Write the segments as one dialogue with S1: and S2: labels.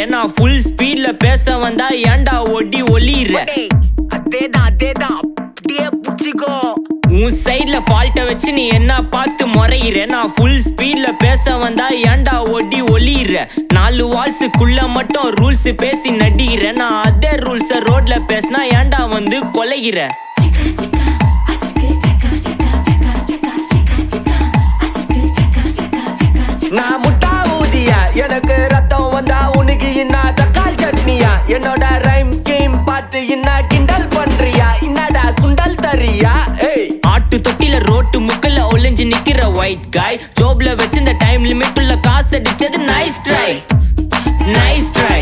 S1: ஏன்னா ஃபுல் ஸ்பீட்ல பேச வந்தா ஏன்டா ஒடி ஒளிற
S2: அதேதான் அப்படியே புடிச்சிக்கோ.
S1: உன் சைட்ல ஃபால்ட்ட வச்சு நீ என்ன பார்த்து முறையிற. நான் ஃபுல் ஸ்பீட்ல பேச வந்தா ஏன்டா ஒடி ஒளிற. 4 வால்ஸுக்குள்ள மட்டும் ரூல்ஸ் பேசி நடிகிற. நான் அதே ரூல்ஸ ரோட்ல பேசினா ஏன்டா வந்து கொலைகிற.
S2: நான் முட்டா ஊதியா, எனக்கு ரத்தம் வந்தா உனக்கு என்ன தக்காள் சட்னியா. என்னோட ரைம் ஸ்கீம் பார்த்து என்ன கிண்டல் பண்றியா. என்னடா சுண்டல் தரியா.
S1: ஆட்டு தொட்டில ரோட்டு முக்கல்ல ஒளிஞ்சு நிக்கிற ஒயிட் காய். ஜோப்ல வச்சு இந்த டைம் லிமிட் உள்ள காசு அடிச்சது nice try nice try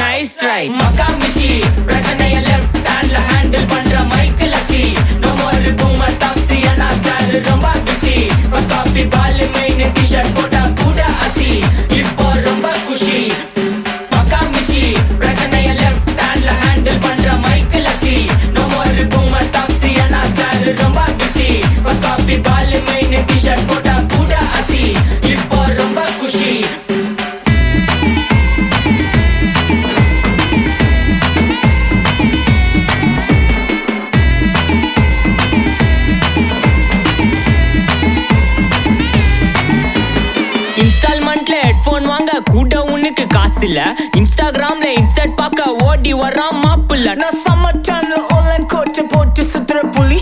S1: nice try. மக்கா மிஷி பிரச்சனைய லெஃப்ட் ஹேண்ட்ல ஹேண்டில் பண்ற மைக்கேல் அசி. நோ மோர் பூமர் டாக்ஸி அண்ணா சார் ரொம்ப பிஸி. ஃபர்ஸ்ட் காப்பி பால் மெயின் டி-ஷர்ட் போட்டா கூட அசி. இப்போ ரொம்ப குஷி. மக்கா மிஷி பிரச்சனைய லெஃப்ட் ஹேண்ட்ல ஹேண்டில் பண்ற மைக்கேல் அசி. நோ மோர் பூமர் டாக்ஸி அண்ணா சார் ரொம்ப பிஸி. ஃபர்ஸ்ட் காப்பி பால் மெயின் டி-ஷர்ட் போட்டா கூட அசி. இப்போ ரொம்ப குஷி. இன்ஸ்டால்மெண்ட்ல ஹெட்போன் வாங்க கூட உனக்கு காசு இல்ல. இன்ஸ்டாகிராம்ல இன்ஸ்டன்ட் பார்க்க ஓடி வரான் மாப்பிள்ள.
S2: நான் சம்மர் டைம்ல ஆன்லைன் கோட்டை போட்டு சுத்துற புலி.